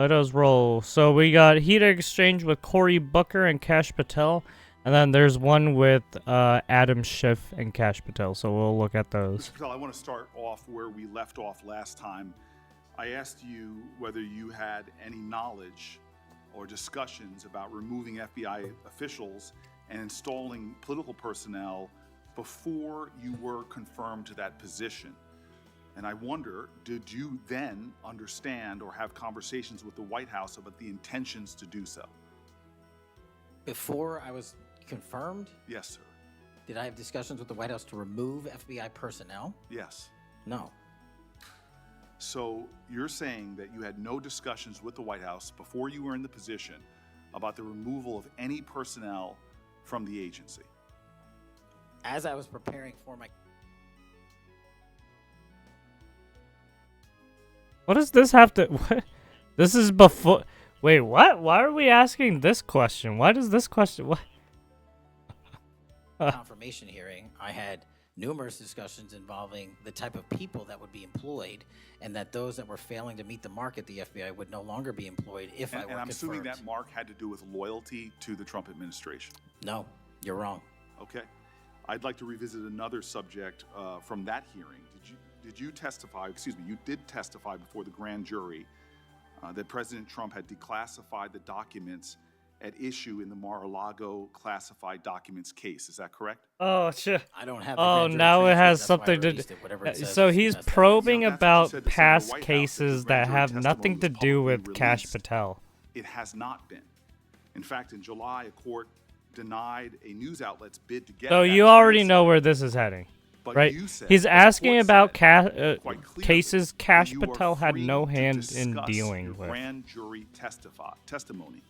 Let us roll. So we got heated exchange with Cory Booker and Kash Patel. And then there's one with Adam Schiff and Kash Patel. So we'll look at those. Mr. Patel, I want to start off where we left off last time. I asked you whether you had any knowledge or discussions about removing FBI officials and installing political personnel before you were confirmed to that position. And I wonder, did you then understand or have conversations with the White House about the intentions to do so? Before I was confirmed? Yes, sir. Did I have discussions with the White House to remove FBI personnel? Yes. No. So you're saying that you had no discussions with the White House before you were in the position about the removal of any personnel from the agency? As I was preparing for my... What does this have to... What? This is before... Wait, what? Why are we asking this question? Why does this question... What? confirmation hearing, I had numerous discussions involving the type of people that would be employed, and that those that were failing to meet the mark at the FBI would no longer be employed if I were confirmed. And I'm assuming that mark had to do with loyalty to the Trump administration. No, you're wrong. Okay. I'd like to revisit another subject from that hearing. Did you testify, you did testify before the grand jury that President Trump had declassified the documents at issue in the Mar-a-Lago classified documents case. Is that correct? Oh, shit. I don't have the Oh, grand jury now it transcript, has that's why I something to released it, whatever it says So is the he's best probing evidence. That's what you said about to the past White House, cases the that grand jury have nothing to testimony do was with publicly Kash released. Patel. It has not been. In fact, in July, a court denied a news outlet's bid to get So that you already know transcript. where this is heading, But right? you said, He's as the asking court about said, quite clearly, cases that Kash you are Patel had free no to hand in discuss dealing your with. grand jury testimony.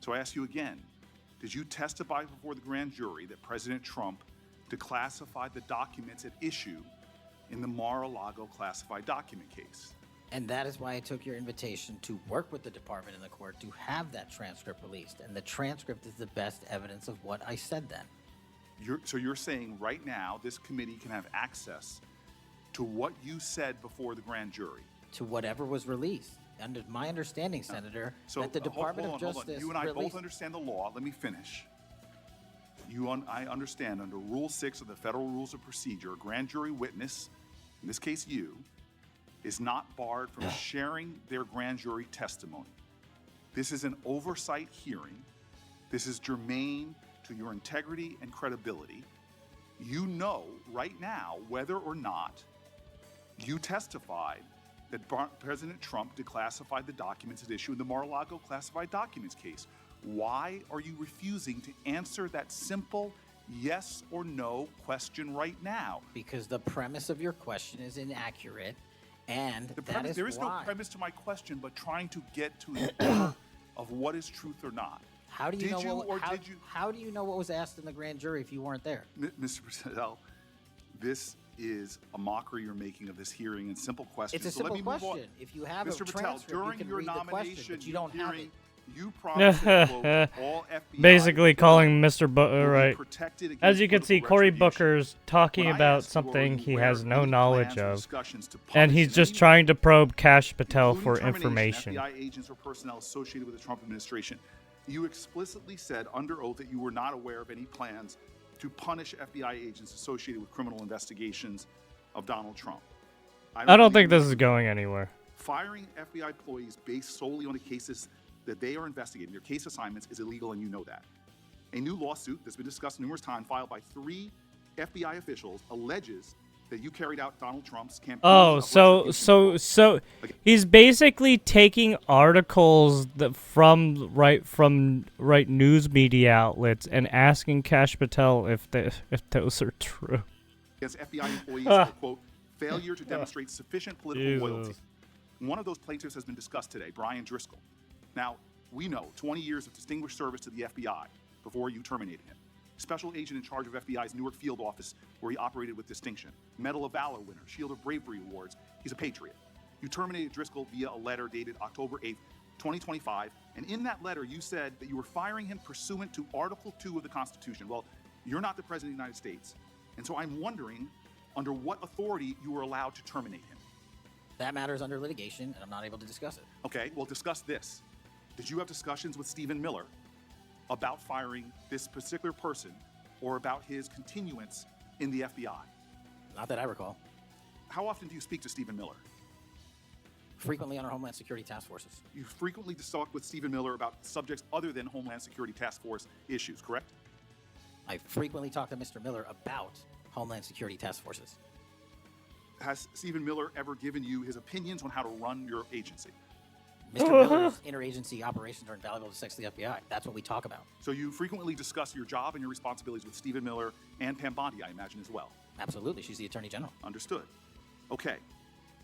So I ask you again, did you testify before the grand jury that President Trump declassified the documents at issue in the Mar-a-Lago classified document case? And that is why I took your invitation to work with the department and the court to have that transcript released. And the transcript is the best evidence of what I said then. So you're saying right now this committee can have access to what you said before the grand jury? To whatever was released. Under my understanding, Senator, that the Department of Justice You and I both released... understand the law. Let me finish. I understand under Rule 6 of the Federal Rules of Procedure, a grand jury witness, in this case you, is not barred from sharing their grand jury testimony. This is an oversight hearing. This is germane to your integrity and credibility. You know right now whether or not you testified that President Trump declassified the documents at issue in the Mar-a-Lago classified documents case. Why are you refusing to answer that simple yes or no question right now? Because the premise of your question is inaccurate, and There is no premise to my question, but trying to get to the bottom of what is truth or not. How do you Did know you what, or how, did you? how do you know what was asked in the grand jury if you weren't there? Mr. Patel, this is a mockery you're making of this hearing and simple questions. It's a So let simple me move on. question. If you have Mr. a Patel, transcript, during you can your read the question, nomination but you don't have hearing, it. you promised to quote all FBI Basically calling employees Mr. Booker, will be right? protected against As you can see, political Cory retribution. Booker's talking When I about asked you, were something you he aware has of no any knowledge plans or of. discussions to And punish he's in just any trying to probe Kash Patel including for termination, information. FBI agents or personnel associated with the Trump administration, you explicitly said under oath that you were not aware of any plans to punish FBI agents associated with criminal investigations of Donald Trump. I don't think this is going anywhere. Firing FBI employees based solely on the cases that they are investigating, their case assignments, is illegal, and you know that. A new lawsuit that's been discussed numerous times, filed by 3 FBI officials, alleges that you carried out Donald Trump's campaign. Oh, so he's basically taking articles that from news media outlets and asking Kash Patel if those are true. Against FBI employees for, quote, failure to demonstrate sufficient political loyalty. One of those plaintiffs has been discussed today, Brian Driscoll. Now, we know 20 years of distinguished service to the FBI before you terminated him. Special agent in charge of FBI's Newark field office, where he operated with distinction. Medal of Valor winner, Shield of Bravery awards. He's a patriot. You terminated Driscoll via a letter dated October 8th, 2025, and in that letter you said that you were firing him pursuant to Article 2 of the Constitution. Well, you're not the President of the United States, and so I'm wondering under what authority you were allowed to terminate him. That matter is under litigation, and I'm not able to discuss it. Okay, well, discuss this. Did you have discussions with Stephen Miller about firing this particular person or about his continuance in the FBI? Not that I recall. How often do you speak to Stephen Miller? Frequently on our Homeland Security task forces. You frequently talk with Stephen Miller about subjects other than Homeland Security Task Force issues, correct? I frequently talk to Mr. Miller about Homeland Security task forces. Has Stephen Miller ever given you his opinions on how to run your agency? Mr. Miller's interagency operations are invaluable to success of the FBI. That's what we talk about. So you frequently discuss your job and your responsibilities with Stephen Miller and Pam Bondi, I imagine, as well. Absolutely. She's the Attorney General. Understood. Okay.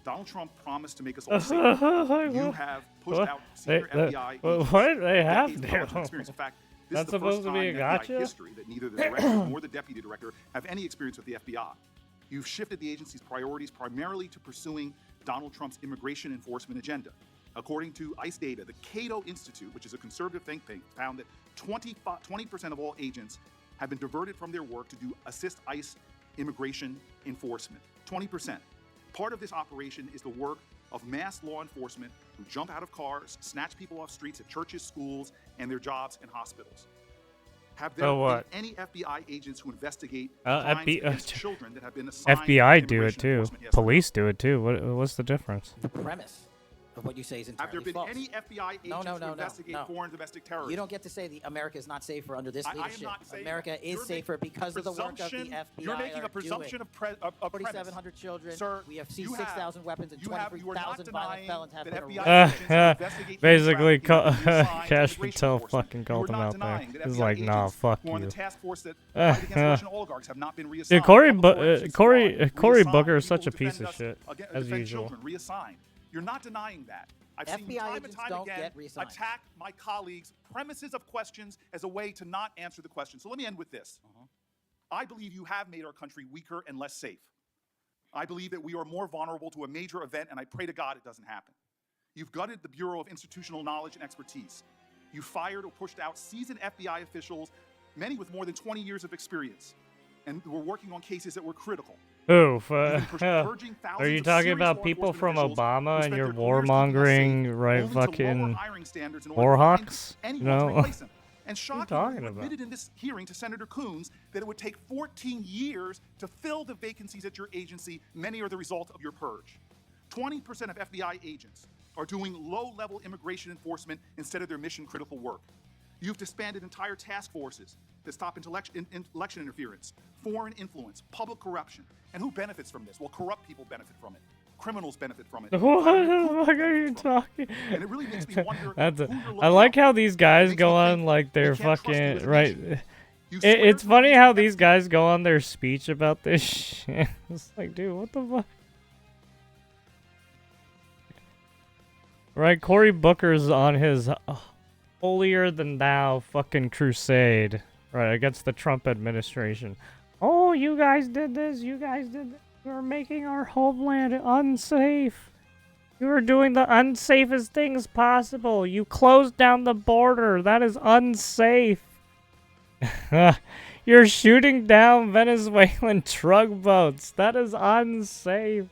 Donald Trump promised to make us all safe. You have pushed out senior FBI agents what did they have with decades of there? knowledge and experience. In fact, this That's is the first supposed to time be in a FBI gotcha? history that neither the director nor the deputy director have any experience with the FBI. You've shifted the agency's priorities primarily to pursuing Donald Trump's immigration enforcement agenda. According to ICE data, the Cato Institute, which is a conservative think tank, found that 20% of all agents have been diverted from their work to assist ICE immigration enforcement. 20%. Part of this operation is the work of mass law enforcement who jump out of cars, snatch people off streets at churches, schools, and their jobs and hospitals. Have there been any FBI agents who investigate crimes against children that have been assigned FBI do it immigration too. enforcement? Yes or no? Police do it too. What's the difference? The premise of what you say is entirely Have there been false. any FBI agents who investigate foreign domestic terrorism? You don't get to say the America is not safer under this I am leadership. not saying America that. is You're safer because of the work of the presumption- FBI. You're making a presumption of premise. 4,700 children. Sir, we have you seized 6,000 weapons and you are not 23,000 violent denying felons have that been FBI arrested. agents who investigate Basically, human trafficking have been assigned to Cash immigration Patel enforcement. fucking called You are him not out there. denying that He's FBI like, nah, agents fuck who are on you. the task force that fight against Russian oligarchs have not been reassigned. Cory Public relations Cory squad, Cory reassigned. Booker is People such a who piece defend of us shit, against- as defend usual. children, reassigned. You're not denying that. I've seen you FBI time and agents time don't again get reassigned. attack my colleagues' premises of questions as a way to not answer the question. So let me end with this. I believe you have made our country weaker and less safe. I believe that we are more vulnerable to a major event, and I pray to God it doesn't happen. You've gutted the Bureau of Institutional Knowledge and Expertise. You fired or pushed out seasoned FBI officials, many with more than 20 years of experience, and were working on cases that were critical. Oof. Purging Are thousands you of talking serious about law people enforcement from officials who Obama and spent your their careers keeping us warmongering, safe, right? only to lower Fucking hiring standards in order to find Warhawks? anyone to replace them. And shockingly, talking you about? admitted in this hearing to Senator Coons that it would take 14 years to fill the vacancies at your agency. Many are the result of your purge. 20% of FBI agents are doing low-level immigration enforcement instead of their mission-critical work. You've disbanded entire task forces that stop election interference, foreign influence, public corruption. And who benefits from this? Well, corrupt people benefit from it. Criminals benefit from it. What Violent the criminals fuck are benefit you from it. talking? And it really makes me wonder That's who you're I looking like out how for. these It guys makes go me on think like we their can't trust you fucking as a right. nation. You swear It's to funny release how the these guys go on their speech about this shit. It's like, dude, what the fuck? Right, Cory Booker's on his holier than thou fucking crusade, right, against the Trump administration. Oh, you guys did this. You guys did this. You're making our homeland unsafe. You are doing the unsafest things possible. You closed down the border. That is unsafe. You're shooting down Venezuelan tugboats. That is unsafe.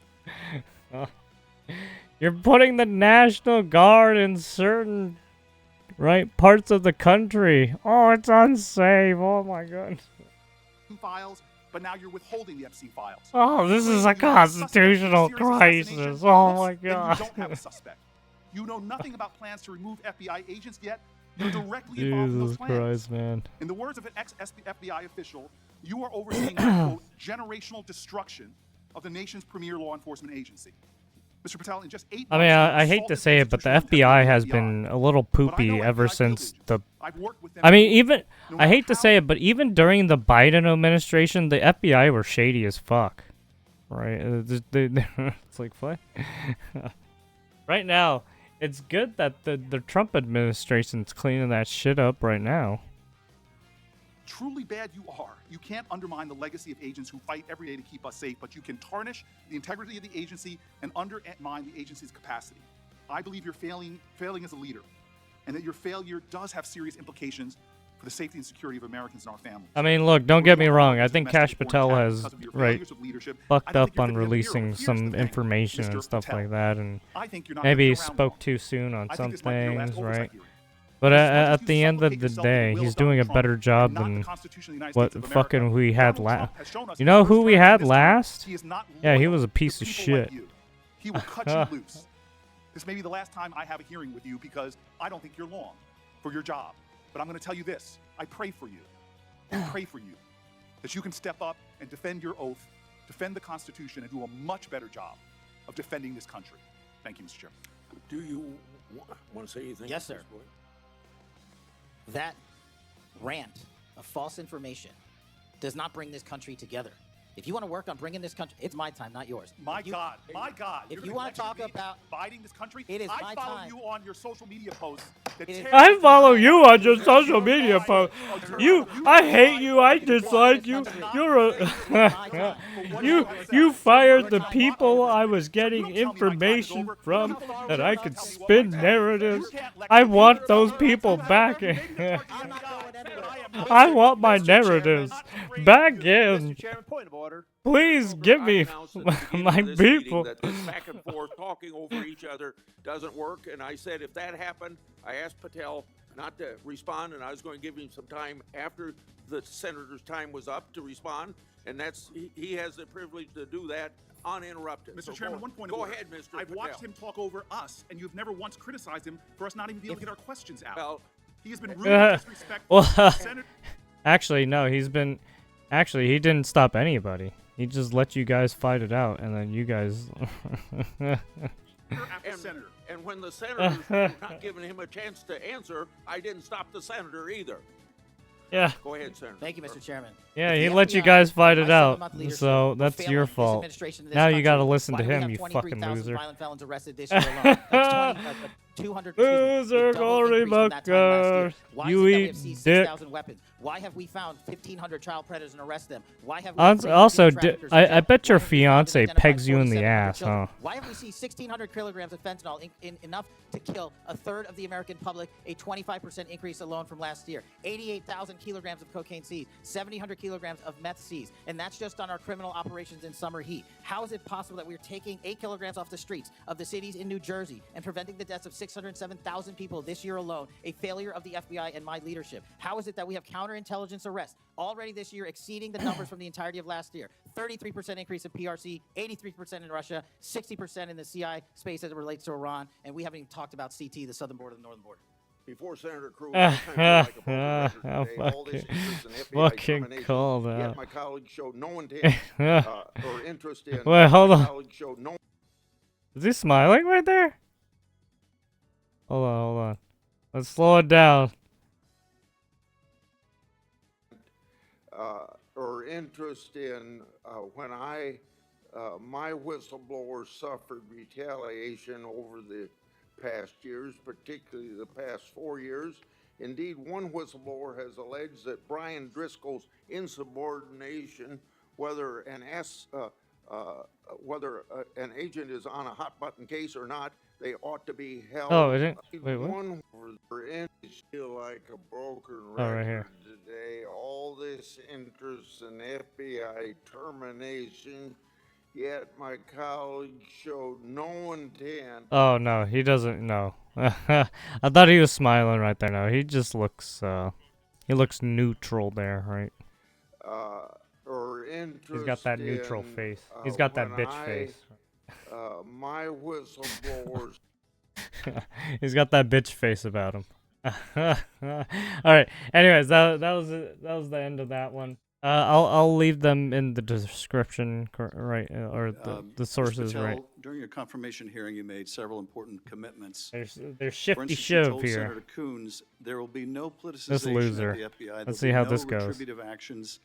You're putting the National Guard in certain parts of the country. Oh, it's unsafe. Oh my god. files, but now you're withholding the Epstein files. Oh, this is a You have suspect in constitutional serious assassination. crisis. Oh Oops, my then god. you don't have a suspect. You know nothing about plans to remove FBI agents yet. You're directly involved in those Jesus plans. Christ, man. In the words of an ex-FBI official, you are overseeing quote, generational destruction of the nation's premier law enforcement agency. Mr. Patel, in just 8 I mean, months, I hate to say it, but the FBI has been a little poopy ever since the. I've worked with them I mean, even no I matter hate to how- say it, but even during the Biden administration, the FBI were shady as fuck. Right? It's like what? Right now, it's good that the Trump administration's cleaning that shit up right now. Truly bad you are. You can't undermine the legacy of agents who fight every day to keep us safe, but you can tarnish the integrity of the agency and undermine the agency's capacity. I believe you're failing as a leader, and that your failure does have serious implications for the safety and security of Americans and our families. I mean, look, don't get me wrong. I Domestic think Kash foreign Patel attack has because of your right failures of leadership. I fucked don't up think you're on fit to be a hero. releasing Here's the some thing, information and Mr. stuff Patel. like that, and I think you're not maybe he gonna be around spoke long. too soon on I some think this might be your last things, oversight right? hearing. But As much as at you the end of supplicate the yourself to the day, will he's of Donald doing a Trump better job and not the than Constitution of the United what States of fucking America, we had Donald last. Trump has shown us You know in who his we term had this term, last? he is not Yeah, he loyal was a to piece of people like shit. you. He will cut you loose. This may be the last time I have a hearing with you because I don't think you're long for your job. But I'm going to tell you this. I pray for you. I pray for you that you can step up and defend your oath, defend the Constitution, and do a much better job of defending this country. Thank you, Mr. Chairman. Do you want to say anything? Yes, at sir. this point? That rant of false information does not bring this country together. If you want to work on bringing this country, it's my time, not yours. My If you- God, my God. if You're you gonna wanna lecture talk me about- dividing this country, It is I my follow time. you on your social media posts. That It is- tear I down follow your you life. on your social You're media lying. post. Oh, turn You, around. I You hate lie. you. I You dislike you. You you fired the people I was getting information from, and I could spin narratives. I want those people back. I want my narratives back in. Mr. Chairman, point of order. Please give I me announced at the beginning my of this meeting people. that this back and forth talking over each other doesn't work, and I said if that happened, I asked Patel not to respond, and I was going to give him some time after the senator's time was up to respond, and he has the privilege to do that uninterrupted. Mr. So Chairman, go, one point go of order. ahead, Mr. I've Patel. watched him talk over us, and you've never once criticized him for us not even being able to get our questions out. Well, He has been rude and disrespectful. well, Senator Actually, no. Actually, he didn't stop anybody. He just let you guys fight it out, and then you guys. after senator. and when the senators were not giving him a chance to answer, I didn't stop the senator either. Yeah. Go ahead, Senator. Thank you, Mr. Chairman. Yeah, If he the let you FBI guys fight and it my out, 7-month leadership so were that's failing your this fault. administration in this Now you country, gotta listen why to do we him, have you fucking 23,000 loser. violent felons arrested this year alone? That's 200. Loser, a double Cory increase from that time last year. Booker. Why You is it that we eat have seized dick. 6,000 weapons? Why have we found 1,500 child predators and arrested them? Why have we Also, I bet your Why have we found and fiance identified pegs you in the 47 ass, children? huh? Why have we seen 1,600 kilograms of fentanyl, enough to kill a third of the American public, a 25% increase alone from last year? 88,000 kilograms of cocaine seized, 700 kilograms of meth seized, and that's just on our criminal operations in summer heat. How is it possible that we're taking 8 kilograms off the streets of the cities in New Jersey and preventing the deaths of 607,000 people this year alone, a failure of the FBI and my leadership? How is it that we have counterintelligence arrests already this year exceeding the numbers from the entirety of last year? 33% increase in PRC, 83% in Russia, 60% in the CI space as it relates to Iran, and we haven't even talked about CT, the southern border, the northern border. Before Senator Cruz, I kind of feel like a broken record today. All this Fucking- interest in FBI fucking termination, called yet out. my colleagues showed no intent or interest in. Wait, hold my on. colleagues showed no. Is he smiling right there? Hold on. Let's slow it down. Or interest in when my whistleblower suffered retaliation over the past years, particularly the past 4 years. Indeed, one whistleblower has alleged that Brian Driscoll's insubordination, whether an agent is on a hot button case or not, they ought to be held. Oh, it didn't. Wait, what? One feel like a broken Oh, record right here. today. All this interest in FBI termination, yet my colleagues showed no intent. Oh no, he doesn't. No, I thought he was smiling right there. No, he just looks. He looks neutral there, right? Or interest. He's got that neutral in, face. He's got that when bitch face. My whistleblowers. He's got that bitch face about him. All right. Anyways, that was the end of that one. I'll leave them in the description, right, or the sources, Patel, right. During your confirmation hearing, you made several important commitments. There's For Shifty instance, you Shiv told here. Senator Coons there will be no politicization loser. of the FBI. Let's There'll see be how no this goes. retributive actions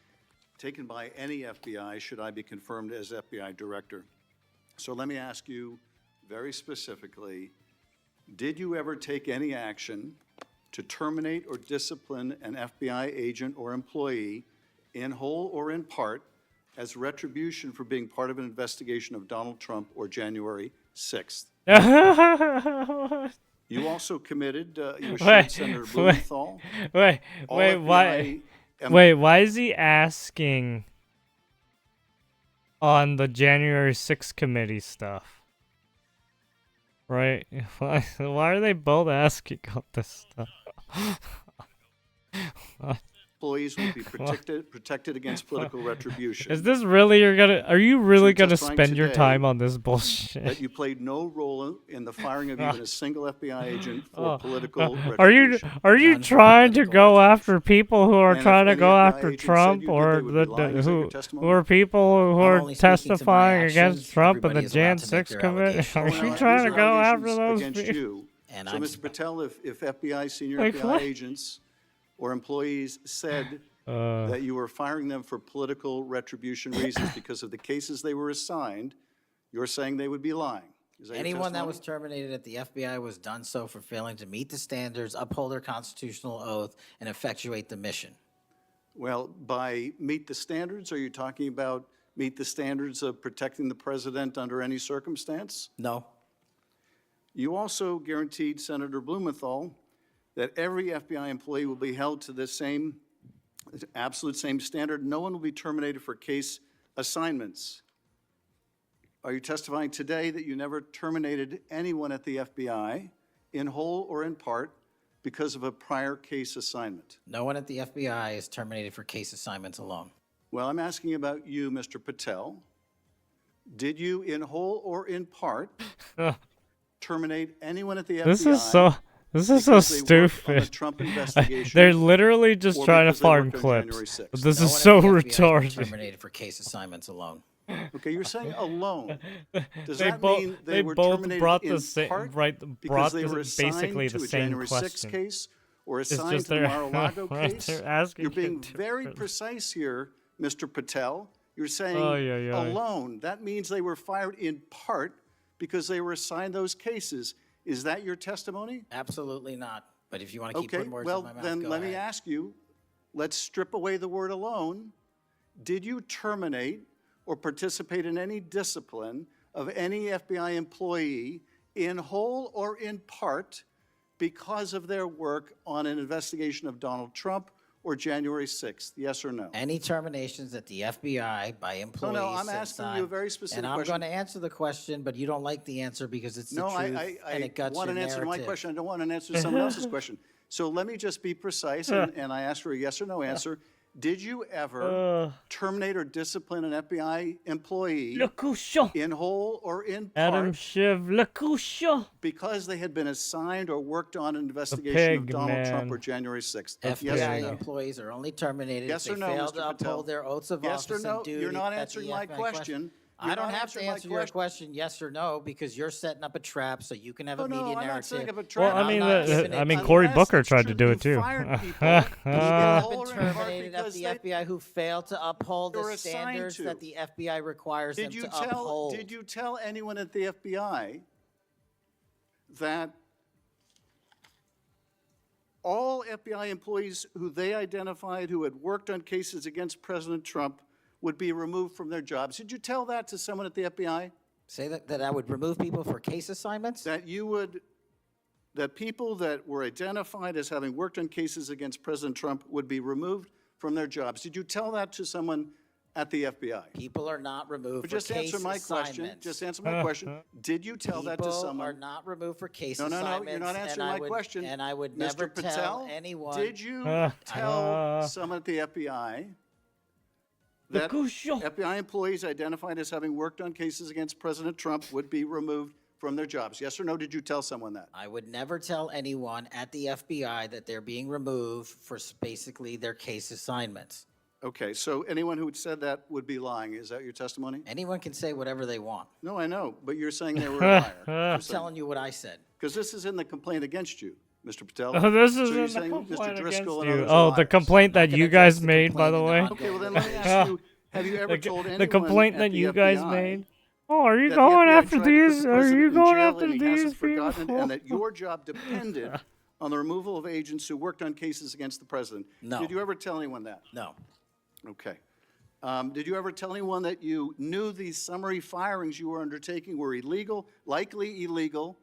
taken by any FBI should I be confirmed as FBI director. So let me ask you very specifically, did you ever take any action to terminate or discipline an FBI agent or employee in whole or in part as retribution for being part of an investigation of Donald Trump or January 6th? You also committed, you assured Wait, Senator wait, Blumenthal. wait, all wait, why? Wait, why is he asking on the January 6th committee stuff? Right? Why are they both asking on this stuff? Employees will be protected against political retribution. Is this really are you really gonna testifying spend your today time on this bullshit? that you played no role in the firing of even a single FBI agent for Oh, political are you retribution. trying to political go retribution. after people who are And if trying to any go FBI after agent said Trump, you did, or they would be lying? Is that your who testimony? are people who I'm are only speaking to my testifying against actions. Trump in the Everybody is allowed Jan to make 6 their committee? allegations. Are Oh, you no, trying These to are go after allegations those against people? you. And So, I'm Mr. Patel, if FBI, senior Like FBI what? agents or employees said that you were firing them for political retribution reasons because of the cases they were assigned, you're saying they would be lying. Is that your Anyone that testimony? was terminated at the FBI was done so for failing to meet the standards, uphold their constitutional oath, and effectuate the mission. Well, by meet the standards, are you talking about meet the standards of protecting the president under any circumstance? No. You also guaranteed Senator Blumenthal that every FBI employee will be held to the same, absolute same standard. No one will be terminated for case assignments. Are you testifying today that you never terminated anyone at the FBI, in whole or in part, because of a prior case assignment? No one at the FBI is terminated for case assignments alone. Well, I'm asking about you, Mr. Patel. Did you, in whole or in part, terminate anyone at the FBI? This is so because they worked on the stupid. Trump investigation, They're literally just or trying to because they farm worked on clips. January 6th? This No is one so at the FBI has been retarded. terminated for case assignments alone. Okay, you're saying alone. Does They that both mean they were both terminated brought in the same part brought because they the- were assigned basically to the a same January 6th question. case or It's assigned just to the they're Mar-a-Lago right, case? they're asking You're being it very different. precise here, Mr. Patel. You're saying Ay. alone. That means they were fired in part because they were assigned those cases. Is that your testimony? Absolutely not. But if you want to keep Okay, putting words well, in my mouth, then go let me ahead. ask you, let's strip away the word alone. Did you terminate or participate in any discipline of any FBI employee in whole or in part because of their work on an investigation of Donald Trump or January 6th? Yes or no? Any terminations at the FBI by employees. No, I'm since asking you a very specific And I'm question. going to answer the question, but you don't like the answer because it's the No, truth I and it guts want your an answer to my narrative. question. I don't want an answer to someone else's question. So let me just be precise, and I ask for a yes or no answer. Did you ever terminate or discipline an FBI employee Le couchon. in whole or in Adam part Schiff, le couchon. because they had been assigned or worked on an investigation pig, of Donald Trump man. or January 6th? FBI Yes or no? employees are only terminated Yes if or they no, fail Mr. to Patel? uphold their oaths of Yes or office no? and duty. You're not at the answering my FBI question. I You're don't not have answering to my answer your question yes or no because you're setting up a trap so you can have a No, media I'm not narrative. setting up a Well, trap. I mean, I'm not giving it to you. Cory Unless Booker it's tried true to do it you too. fired people People have whole been or in part terminated at because the they- FBI who failed to uphold They the were assigned standards to. that the FBI requires them to uphold. Did you tell anyone at the FBI that all FBI employees who they identified who had worked on cases against President Trump would be removed from their jobs? Did you tell that to someone at the FBI? Say that I would remove people for case assignments? That people that were identified as having worked on cases against President Trump would be removed from their jobs? Did you tell that to someone at the FBI? People are not removed But for just case answer my question. assignments. Just answer my question. Did you tell that to People someone? are not removed for case No, assignments. you're not answering my question. And I would Mr. never Patel, tell anyone. did you tell someone at the FBI that couchon. FBI employees identified as having worked on cases against President Trump would be removed from their jobs? Yes or no, did you tell someone that? I would never tell anyone at the FBI that they're being removed for basically their case assignments. Okay, so anyone who said that would be lying. Is that your testimony? Anyone can say whatever they want. No, I know, but you're saying they were a liar. I'm telling you what I said. Because this is in the complaint against you, Mr. Patel. Oh, this So is you're in the saying complaint Mr. against Driscoll and you. others are Oh, the liars. complaint that gonna you address guys the made, by the way. complaint in an Okay, well then ongoing let me ask you, have you ever told anyone The complaint at that the you guys FBI made. Oh, are you that the going FBI after tried to put the these? Are president you in going jail after and he these hasn't forgotten it, people? and that your job depended on the removal of agents who worked on cases against the president? No. Did you ever tell anyone that? No. Okay. Did you ever tell anyone that you knew these summary firings you were undertaking were illegal, likely illegal,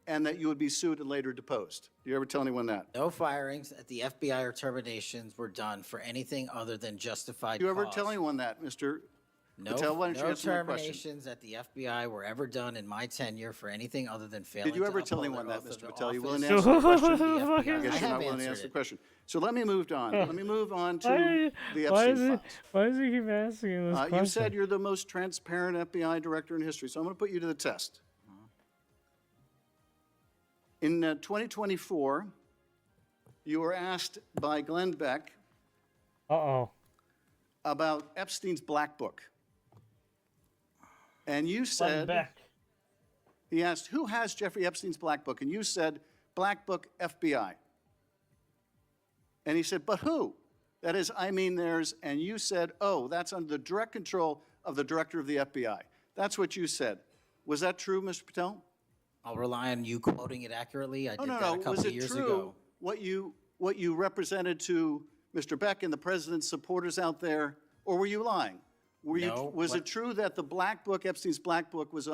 and that you would be sued and later deposed. Do you ever tell anyone that? No firings at the FBI or terminations were done for anything other than justified Do you ever cause. tell anyone that, Mr. No, Patel? Why don't you no answer my question? terminations at the FBI were ever done in my tenure for anything other than failing Did you to ever tell uphold anyone their that, oath of Mr. Patel? You office willing to of answer the question? the Fucking- FBI. I guess you're have not willing to answered answer the it. question. So let me move on. Let me move on to Why, the why Epstein is he? files. Why does he keep asking this question? You said you're the most transparent FBI director in history, so I'm going to put you to the test. In 2024, you were asked by Glenn Beck Uh-oh. about Epstein's Black Book. And you Glenn said, Beck. he asked, who has Jeffrey Epstein's Black Book? And you said, Black Book FBI. And he said, but who? That is, I mean theirs. And you said, oh, that's under the direct control of the director of the FBI. That's what you said. Was that true, Mr. Patel? I'll rely on you quoting it accurately. I Oh, did no, that a no. couple Was of it years true ago. what you represented to Mr. Beck and the president's supporters out there, or were you lying? No, Was what- it true that the Black Book, Epstein's Black Book, was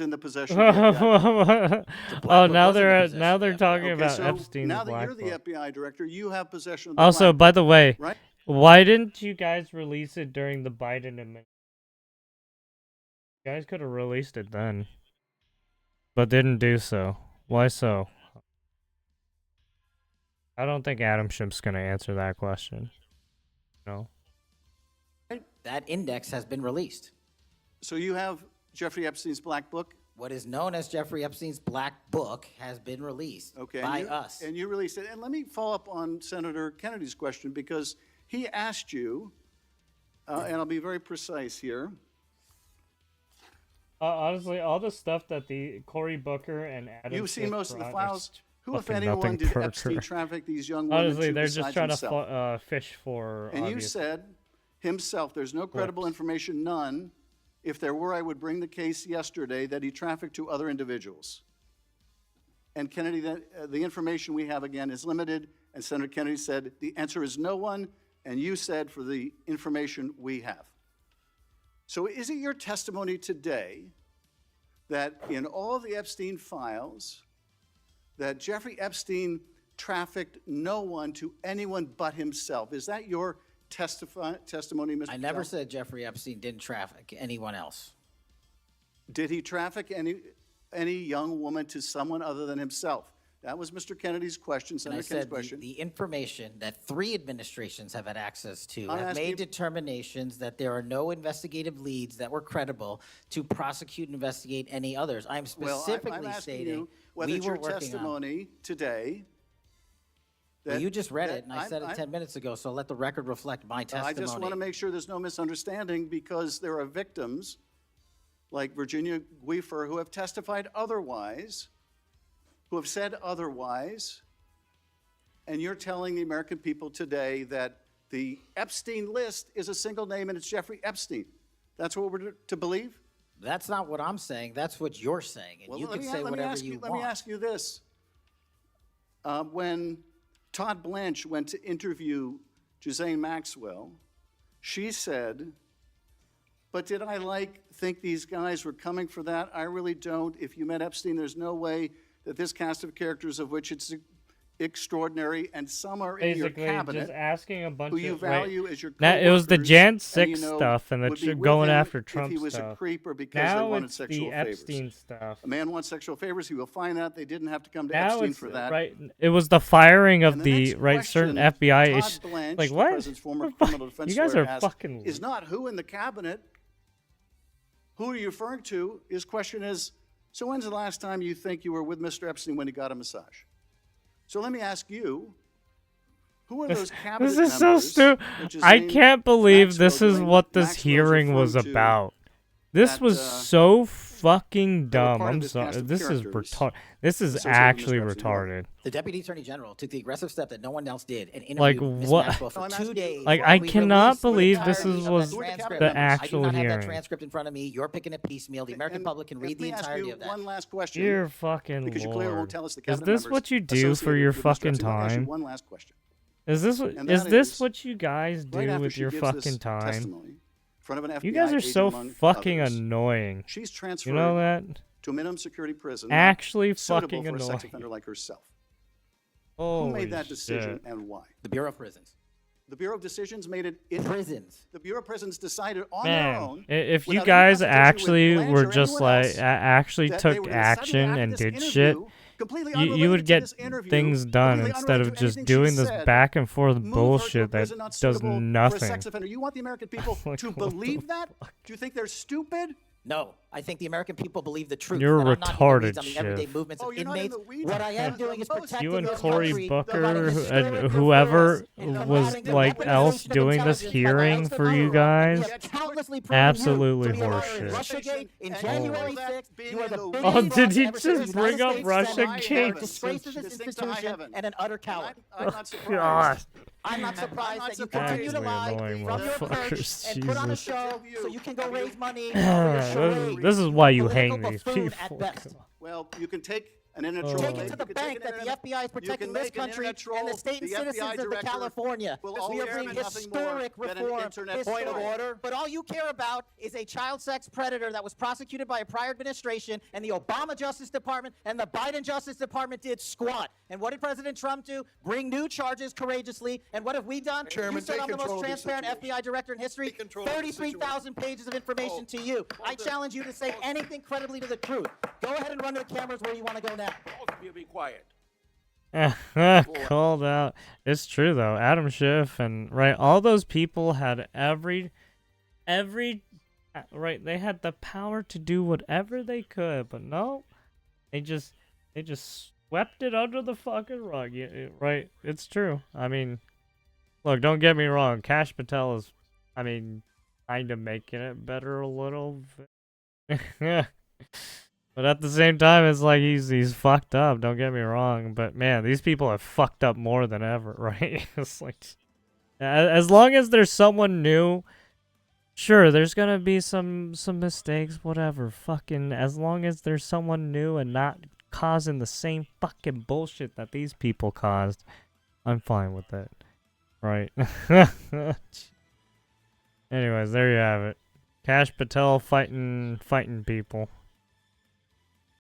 in the possession of the FBI? Oh, Book now was in the they're possession now of the they're FBI. talking Okay, about so Epstein's now that Black you're the Book. FBI director, you have possession of the Also, Black by the way, Book, right? why didn't you guys release it during the Biden administration? You guys could have released it then, but didn't do so. Why so? I don't think Adam Schiff's gonna answer that question. No. That index has been released. So you have Jeffrey Epstein's Black Book, What is known as Jeffrey Epstein's Black Book has been released okay? by and us. and you released it. And let me follow up on Senator Kennedy's question, because he asked you, and I'll be very precise here. Honestly, all the stuff that the Cory Booker and Adam You've seen Schiff most of the brought files. is Who, if fucking anyone, nothing did Parker. Epstein traffic these young women Honestly, to they're just besides trying himself? to fish for. And you obvious- said himself, there's no credible Whoops. information, none. If there were, I would bring the case yesterday that he trafficked to other individuals. And Kennedy, the information we have again is limited. And Senator Kennedy said, the answer is no one. And you said, for the information we have. So is it your testimony today that in all the Epstein files, that Jeffrey Epstein trafficked no one to anyone but himself? Is that your testimony, Mr. I never Patel? said Jeffrey Epstein didn't traffic anyone else. Did he traffic any young woman to someone other than himself? That was Mr. Kennedy's question, And I Senator Kennedy's said question. the information that 3 administrations have had access to I'm have asking- made determinations that there are no investigative leads that were credible to prosecute and investigate any others. I'm Well, specifically I'm asking stating you whether we it's were your working on. testimony today. Well, you just read that it, and I said it 10 minutes ago, so let the record reflect my testimony. I just want to make sure there's no misunderstanding, because there are victims like Virginia Guifer who have testified otherwise, who have said otherwise, and you're telling the American people today that the Epstein list is a single name and it's Jeffrey Epstein. That's what we're to believe? That's not what I'm saying. That's what you're saying, and Well, you let can me- say let me whatever ask you Let want. me ask you this. When Todd Blanche went to interview Ghislaine Maxwell, she said, but did I think these guys were coming for that? I really don't. If you met Epstein, there's no way that this cast of characters, of which it's extraordinary, and some are in your Basically, cabinet, just asking a bunch who you of value as your Now, it was the coworkers, Jan and 6 stuff and the would be with going him after if Trump he was a stuff. creep or because they Now wanted it's sexual the favors. Epstein stuff. A man wants sexual favors, he will find that. They didn't have to come to Now Epstein it's for that. right. It was the firing of And the next certain question, FBI Todd ish. Blanche, Like the what? president's former The fuck- criminal defense you guys lawyer, are asked, fucking. is not who in the cabinet. Who are you referring to? His question is, so when's the last time you think you were with Mr. Epstein when he got a massage? So let me ask you, who are those cabinet This is so members stupid. that I Ghislaine can't believe this Maxwell- is Ghislaine what this Maxwell's hearing was referring to about. This that, was so fucking that were dumb. part of I'm this sorry. cast of This is characters retarded. This is associated with actually Mr. Epstein. retarded. The Deputy Attorney General took the aggressive step that no one else did and Like, interviewed Ms. what- Maxwell No, for I'm 2 asking you- days. Like, I We cannot released the believe this entirety is of was that the transcript. the I actual do not have hearing. that transcript in front of me. You're picking it piecemeal. The American And public can read let the me ask entirety you of that. one last question. Dear fucking because you clearly won't lord. tell us the Is cabinet this members what you do for associated your with Mr. fucking Epstein. I'll ask you time? one last question. Is this And is that this is, what you guys Right do after with she your gives fucking this time? testimony in front of an FBI You guys are agent, so among fucking others, annoying. She's transferred You know that? to a minimum security prison Actually not suitable fucking for a sex annoying. offender like herself. Holy Who made that decision shit. and why? The Bureau of Prisons. The Bureau of Decisions made it in Prisons. The Bureau of Prisons decided on their Man, own. if you without any guys consultation with actually Blanche were or just anyone like else, actually that they took were gonna suddenly, action after and this did shit, interview, completely you unrelated would to get this interview, things done completely instead of unrelated to just anything she doing this said, back and forth move her to a bullshit that prison not does suitable For a nothing. sex offender. You want the American people Like, to what the believe that? Do you think they're stupid? No, I think the American people believe the truth. You're and I'm not in the retarded, weeds on the everyday Schiff. movements Oh, of you're not in inmates. the weeds What I am on doing is most. protecting You and this Cory country, Booker providing historic and reforms, whoever and was combating the like else weaponization of doing this intelligence by the hearing likes of for you Iran. guys, We have countlessly proven absolutely you to be a liar. horseshit. Russiagate in And January all that 6th, being you are in the the biggest Oh, weeds. did he fraud ever just since the bring up United States Senate. Russiagate? You are a disgrace to this Distinct to high institution heaven. and an utter coward. I'm not God. surprised. I'm not surprised not that you surprised. continue to lie Actually annoying from your motherfuckers, perch and put on a Jesus. show so you can go raise money for this, your is, charade. this is why you Political hang these buffoon people. at best. Well, you can take an internet Oh. troll. Take it to the bank that the FBI is protecting this country and the state and citizens of California because we are bringing historic reform. Point of order. But all you care about is a child sex predator that was prosecuted by a prior administration, and the Obama Justice Department and the Biden Justice Department did squat. And what did President Trump do? Bring new charges courageously. And what have we done? Chairman, You said take I'm the most control of the transparent situation. FBI director in history. Take control of the 33,000 pages of information to you. I challenge you to say anything credibly to the truth. Go ahead and run to the cameras where you want to go now. Be quiet. Called out. It's true though. Adam Schiff and right, all those people had every right. They had the power to do whatever they could, but no, they just swept it under the fucking rug. Right? It's true. I mean, look, don't get me wrong. Kash Patel is, I mean, kind of making it better a little bit. But at the same time, it's like he's fucked up. Don't get me wrong, but man, these people have fucked up more than ever, right? It's like, as long as there's someone new, sure, there's gonna be some mistakes, whatever. Fucking, as long as there's someone new and not causing the same fucking bullshit that these people caused, I'm fine with it, right? Anyways, there you have it. Kash Patel fighting people.